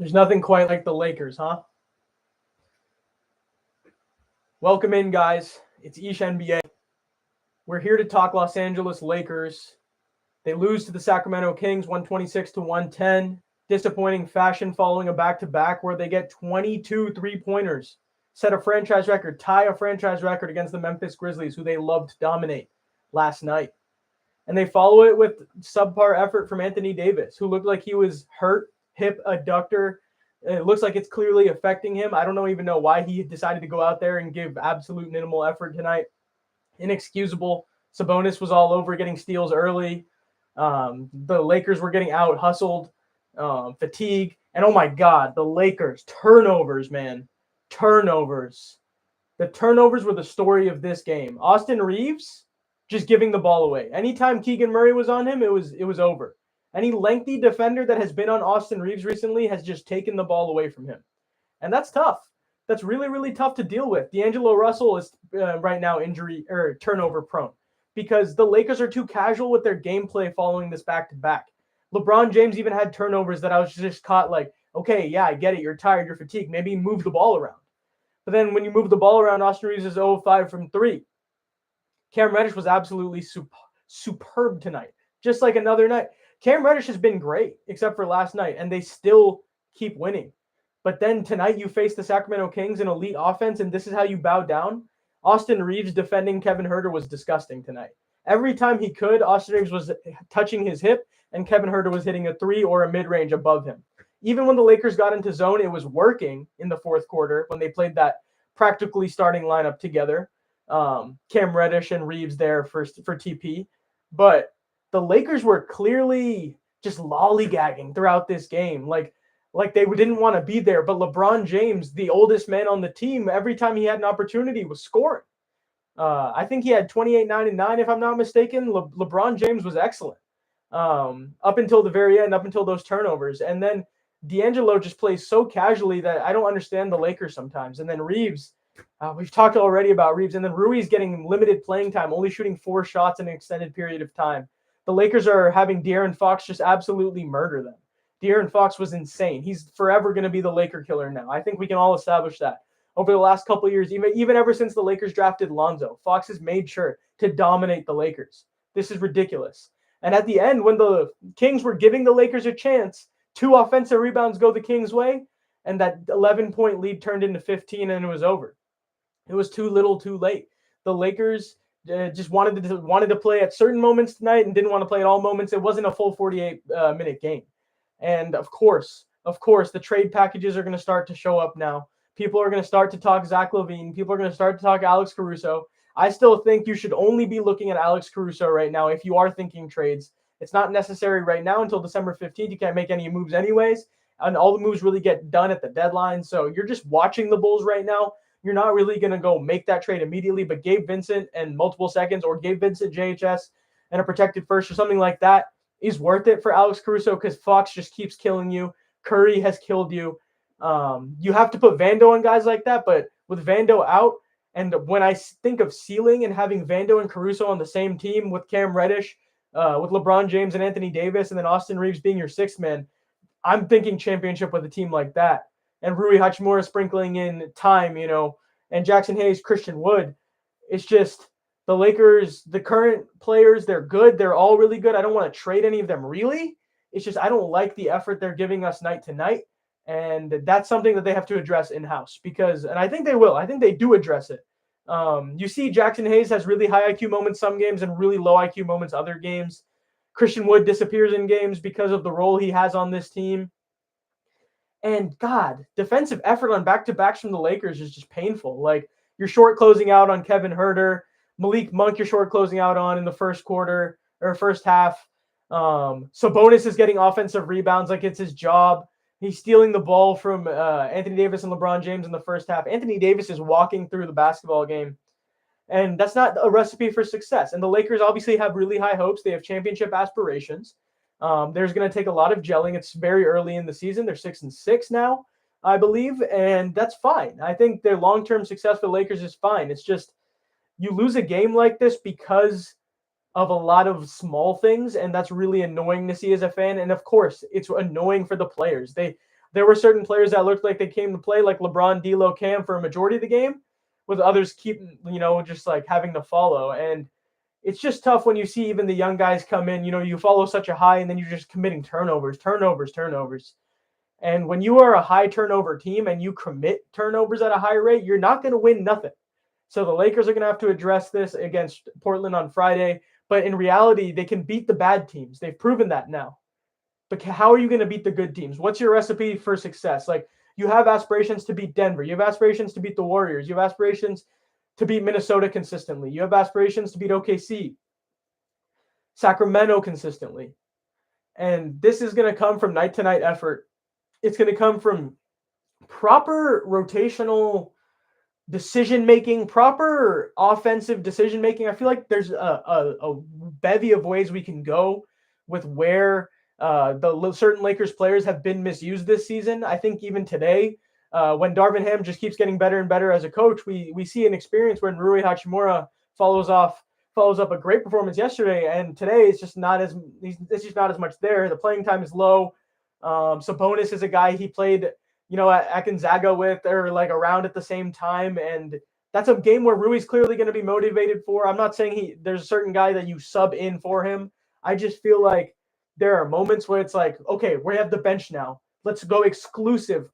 There's nothing quite like the Lakers, huh? Welcome in, guys. It's Ish NBA. We're here to talk Los Angeles Lakers. They lose to the Sacramento Kings 126-110. Disappointing fashion following a back-to-back where they get 22 three-pointers. Set a franchise record, tie a franchise record against the Memphis Grizzlies, who they loved to dominate last night. And they follow it with subpar effort from Anthony Davis, who looked like he was hurt, hip adductor. It looks like it's clearly affecting him. I don't even know why he decided to go out there and give absolute minimal effort tonight. Inexcusable. Sabonis was all over getting steals early. The Lakers were getting out hustled, fatigue. And oh my God, the Lakers, turnovers, man. Turnovers. The turnovers were the story of this game. Austin Reeves just giving the ball away. Anytime Keegan Murray was on him, it was over. Any lengthy defender that has been on Austin Reeves recently has just taken the ball away from him. And that's tough. That's really, really tough to deal with. D'Angelo Russell is right now injury or turnover prone because the Lakers are too casual with their gameplay following this back-to-back. LeBron James even had turnovers that I was just caught like, okay, yeah, I get it. You're tired. You're fatigued. Maybe move the ball around. But then when you move the ball around, Austin Reeves is 0-5 from 3. Cam Reddish was absolutely superb tonight, just like another night. Cam Reddish has been great, except for last night, and they still keep winning. But then tonight you face the Sacramento Kings, an elite offense, and this is how you bow down? Austin Reeves defending Kevin Huerter was disgusting tonight. Every time he could, Austin Reeves was touching his hip, and Kevin Huerter was hitting a 3 or a mid-range above him. Even when the Lakers got into zone, it was working in the fourth quarter when they played that practically starting lineup together. Cam Reddish and Reeves there for TP. But the Lakers were clearly just lollygagging throughout this game. Like they didn't want to be there. But LeBron James, the oldest man on the team, every time he had an opportunity was scoring. I think he had 28, 9, and 9, if I'm not mistaken. LeBron James was excellent up until the very end, up until those turnovers. And then D'Angelo just plays so casually that I don't understand the Lakers sometimes. And then Reeves, we've talked already about Reeves. And then Rui's getting limited playing time, only shooting 4 shots in an extended period of time. The Lakers are having De'Aaron Fox just absolutely murder them. De'Aaron Fox was insane. He's forever going to be the Laker killer now. I think we can all establish that. Over the last couple of years, even ever since the Lakers drafted Lonzo, Fox has made sure to dominate the Lakers. This is ridiculous. And at the end, when the Kings were giving the Lakers a chance, 2 offensive rebounds go the Kings' way, and that 11-point lead turned into 15, and it was over. It was too little, too late. The Lakers just wanted to play at certain moments tonight and didn't want to play at all moments. It wasn't a full 48-minute game. And of course, the trade packages are going to start to show up now. People are going to start to talk Zach LaVine. People are going to start to talk Alex Caruso. I still think you should only be looking at Alex Caruso right now if you are thinking trades. It's not necessary right now until December 15th. You can't make any moves anyways. And all the moves really get done at the deadline. So you're just watching the Bulls right now. You're not really going to go make that trade immediately. But Gabe Vincent and multiple seconds, or Gabe Vincent JHS and a protected first or something like that is worth it for Alex Caruso because Fox just keeps killing you. Curry has killed you. You have to put Vando on guys like that. But with Vando out, and when I think of ceiling and having Vando and Caruso on the same team with Cam Reddish, with LeBron James and Anthony Davis, and then Austin Reeves being your 6th man, I'm thinking championship with a team like that. And Rui Hachimura sprinkling in time, and Jackson Hayes, Christian Wood. It's just the Lakers, the current players, they're good. They're all really good. I don't want to trade any of them really. It's just I don't like the effort they're giving us night to night. And that's something that they have to address in-house and I think they will. I think they do address it. You see Jackson Hayes has really high IQ moments some games and really low IQ moments other games. Christian Wood disappears in games because of the role he has on this team. And God, defensive effort on back-to-backs from the Lakers is just painful. Like you're short closing out on Kevin Huerter. Malik Monk, you're short closing out on in the first quarter or first half. Sabonis is getting offensive rebounds like it's his job. He's stealing the ball from Anthony Davis and LeBron James in the first half. Anthony Davis is walking through the basketball game. And that's not a recipe for success. And the Lakers obviously have really high hopes. They have championship aspirations. There's going to take a lot of gelling. It's very early in the season. They're 6-6 now, I believe. And that's fine. I think their long-term success for the Lakers is fine. It's just you lose a game like this because of a lot of small things, and that's really annoying to see as a fan. And of course, it's annoying for the players. There were certain players that looked like they came to play, like LeBron, D'Lo, Cam for a majority of the game, with others just like having to follow. And it's just tough when you see even the young guys come in, you follow such a high and then you're just committing turnovers. And when you are a high turnover team and you commit turnovers at a high rate, you're not going to win nothing. So the Lakers are going to have to address this against Portland on Friday. But in reality, they can beat the bad teams. They've proven that now. But how are you going to beat the good teams? What's your recipe for success? Like, you have aspirations to beat Denver. You have aspirations to beat the Warriors. You have aspirations to beat Minnesota consistently. You have aspirations to beat OKC, Sacramento consistently. And this is going to come from night to night effort. It's going to come from proper rotational decision making, proper offensive decision making. I feel like there's a bevy of ways we can go with where the certain Lakers players have been misused this season. I think even today, when Darvin Ham just keeps getting better and better as a coach, we see an experience when Rui Hachimura follows up a great performance yesterday, and today it's just not as much there. The playing time is low. Sabonis is a guy he played, at Gonzaga with, or like around at the same time, and that's a game where Rui's clearly going to be motivated for. I'm not saying there's a certain guy that you sub in for him. I just feel like there are moments where it's like, okay, we have the bench now. Let's go exclusive.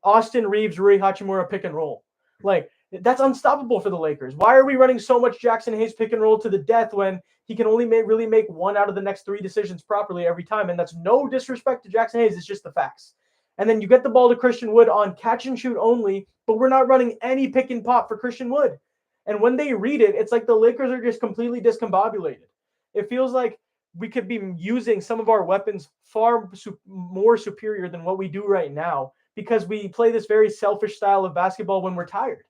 Austin Reeves, Rui Hachimura pick and roll. Like, that's unstoppable for the Lakers. Why are we running so much Jackson Hayes pick and roll to the death when he can only really make one out of the next 3 decisions properly every time? And that's no disrespect to Jackson Hayes. It's just the facts. And then you get the ball to Christian Wood on catch and shoot only, but we're not running any pick and pop for Christian Wood. And when they read it, it's like the Lakers are just completely discombobulated. It feels like we could be using some of our weapons far more superior than what we do right now, because we play this very selfish style of basketball when we're tired.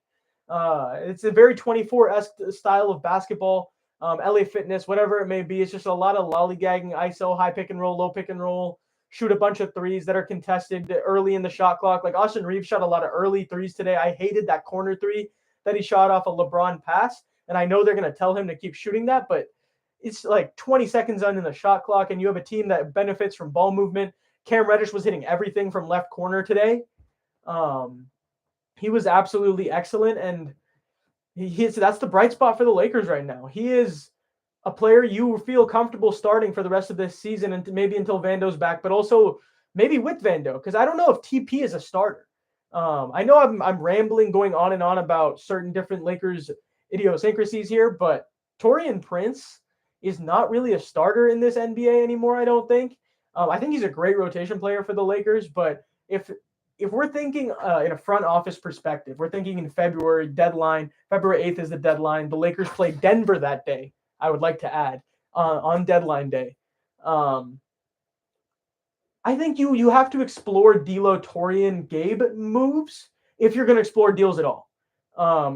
It's a very 24-esque style of basketball, LA Fitness, whatever it may be. It's just a lot of lollygagging, ISO, high pick and roll, low pick and roll, shoot a bunch of threes that are contested early in the shot clock. Like Austin Reeves shot a lot of early threes today. I hated that corner three that he shot off a LeBron pass. And I know they're going to tell him to keep shooting that, but it's like 20 seconds on in the shot clock, and you have a team that benefits from ball movement. Cam Reddish was hitting everything from left corner today. He was absolutely excellent, and that's the bright spot for the Lakers right now. He is a player you feel comfortable starting for the rest of this season, and maybe until Vando's back, but also maybe with Vando, because I don't know if TP is a starter. I know I'm rambling, going on and on about certain different Lakers idiosyncrasies here, but Taurean Prince is not really a starter in this NBA anymore, I don't think. I think he's a great rotation player for the Lakers, but if we're thinking in a front office perspective, we're thinking in February deadline. February 8th is the deadline. The Lakers play Denver that day, I would like to add, on deadline day. I think you have to explore D'Lo, Taurean, Gabe moves if you're going to explore deals at all.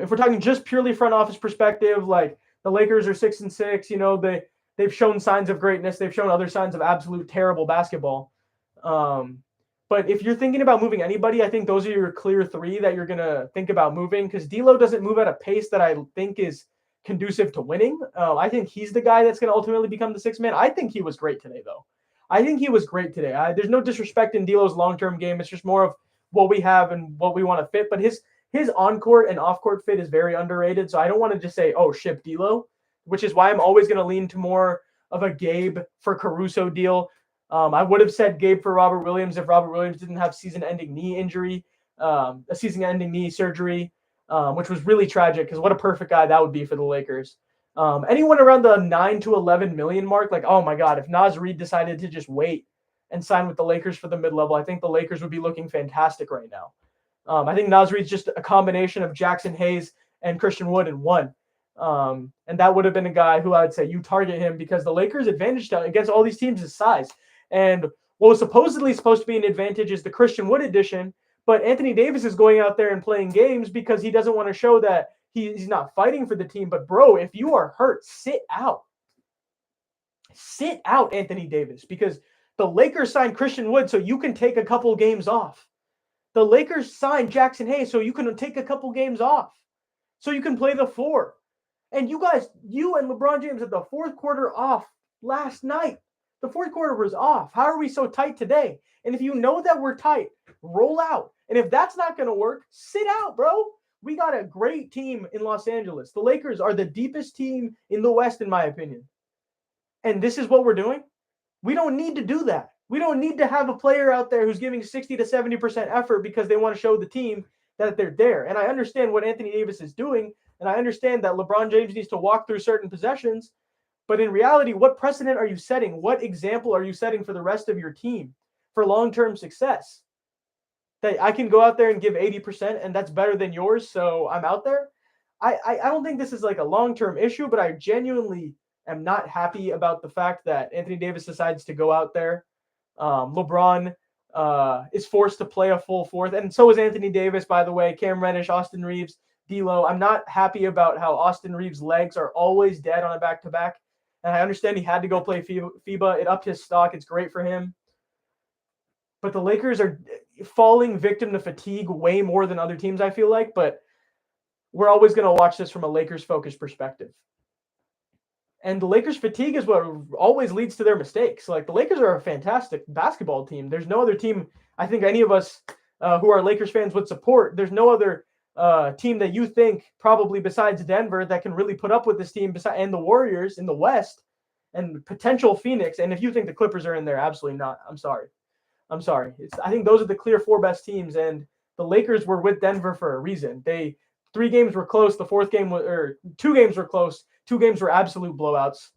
If we're talking just purely front office perspective, like the Lakers are 6-6, they've shown signs of greatness. They've shown other signs of absolute terrible basketball. But if you're thinking about moving anybody, I think those are your clear 3 that you're going to think about moving, because D'Lo doesn't move at a pace that I think is conducive to winning. I think he's the guy that's going to ultimately become the 6th man. I think he was great today, though. There's no disrespect in D'Lo's long-term game. It's just more of what we have and what we want to fit. But his on-court and off-court fit is very underrated, so I don't want to just say, oh, ship D'Lo, which is why I'm always going to lean to more of a Gabe for Caruso deal. I would have said Gabe for Robert Williams if Robert Williams didn't have season-ending knee surgery, which was really tragic, because what a perfect guy that would be for the Lakers. Anyone around the 9 to 11 million mark, like, oh my God, if Naz Reid decided to just wait and sign with the Lakers for the mid-level, I think the Lakers would be looking fantastic right now. I think Naz Reid's just a combination of Jackson Hayes and Christian Wood in one. And that would have been a guy who I would say you target him, because the Lakers' advantage against all these teams is size. And what was supposedly supposed to be an advantage is the Christian Wood addition, but Anthony Davis is going out there and playing games because he doesn't want to show that he's not fighting for the team. But bro, if you are hurt, sit out, Anthony Davis, because the Lakers signed Christian Wood so you can take a couple games off. The Lakers signed Jackson Hayes so you can take a couple games off, so you can play the 4. And you and LeBron James had the 4th quarter off last night. The 4th quarter was off. How are we so tight today? And if you know that we're tight, Roll out. And if that's not going to work, sit out, bro. We got a great team in Los Angeles. The Lakers are the deepest team in the West, in my opinion. And this is what we're doing? We don't need to do that. We don't need to have a player out there who's giving 60 to 70% effort because they want to show the team that they're there. And I understand what Anthony Davis is doing, and I understand that LeBron James needs to walk through certain possessions. But in reality, what precedent are you setting? What example are you setting for the rest of your team for long-term success? That I can go out there and give 80% and that's better than yours, so I'm out there? I don't think this is like a long-term issue, but I genuinely am not happy about the fact that Anthony Davis decides to go out there. LeBron is forced to play a full fourth, and so is Anthony Davis, by the way. Cam Reddish, Austin Reeves, D'Lo. I'm not happy about how Austin Reeves' legs are always dead on a back-to-back. And I understand he had to go play FIBA. It upped his stock. It's great for him. But the Lakers are falling victim to fatigue way more than other teams, I feel like. But we're always going to watch this from a Lakers-focused perspective. And the Lakers' fatigue is what always leads to their mistakes. Like, the Lakers are a fantastic basketball team. There's no other team I think any of us who are Lakers fans would support. There's no other team that you think, probably besides Denver, that can really put up with this team and the Warriors in the West and potential Phoenix. And if you think the Clippers are in there, absolutely not. I'm sorry. I think those are the clear four best teams, and the Lakers were with Denver for a reason. 3 games were close. The fourth game was, or 2 games were close. 2 games were absolute blowouts.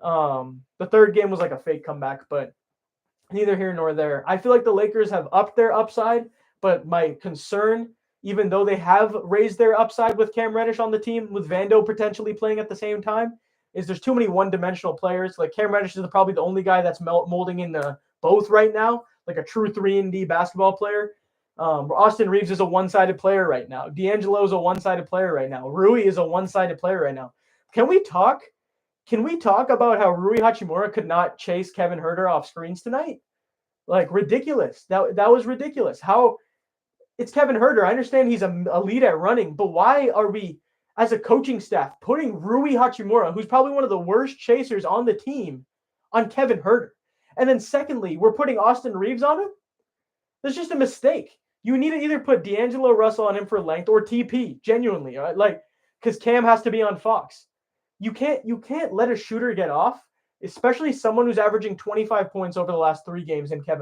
The third game was like a fake comeback, but neither here nor there. I feel like the Lakers have upped their upside, but my concern, even though they have raised their upside with Cam Reddish on the team, with Vando potentially playing at the same time, is there's too many one-dimensional players. Like, Cam Reddish is probably the only guy that's molding in both right now, like a true 3-and-D basketball player. Austin Reeves is a one-sided player right now. D'Angelo is a one-sided player right now. Rui is a one-sided player right now. Can we talk about how Rui Hachimura could not chase Kevin Huerter off screens tonight? Like, ridiculous. That was ridiculous. How it's Kevin Huerter. I understand he's a lead at running, but why are we, as a coaching staff, putting Rui Hachimura, who's probably one of the worst chasers on the team, on Kevin Huerter? And then secondly, we're putting Austin Reeves on him? That's just a mistake. You need to either put D'Angelo Russell on him for length or TP, genuinely, right? Like, because Cam has to be on Fox. You can't let a shooter get off, especially someone who's averaging 25 points over the last 3 games in Kevin Huerter.